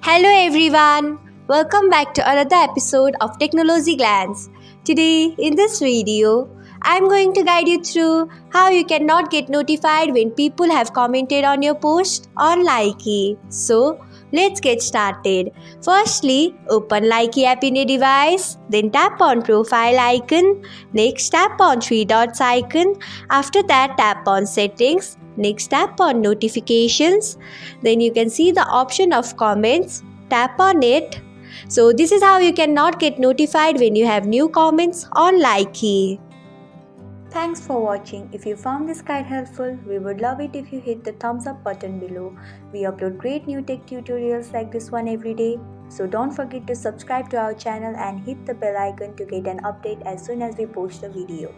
Hello everyone, welcome back to another episode of Technologyglance. Today in this video, I'm going to guide you through how you cannot get notified when people have commented on your post on Likee. So, let's get started. Firstly, open Likee app in your device, then tap on profile icon, next tap on three dots icon, after that tap on settings, next tap on notifications, then you can see the option of comments, tap on it. So this is how you cannot get notified when you have new comments on Likee. Thanks for watching. If you found this guide helpful, we would love it if you hit the thumbs up button below. We upload great new tech tutorials like this one every day. So don't forget to subscribe to our channel and hit the bell icon to get an update as soon as we post a video.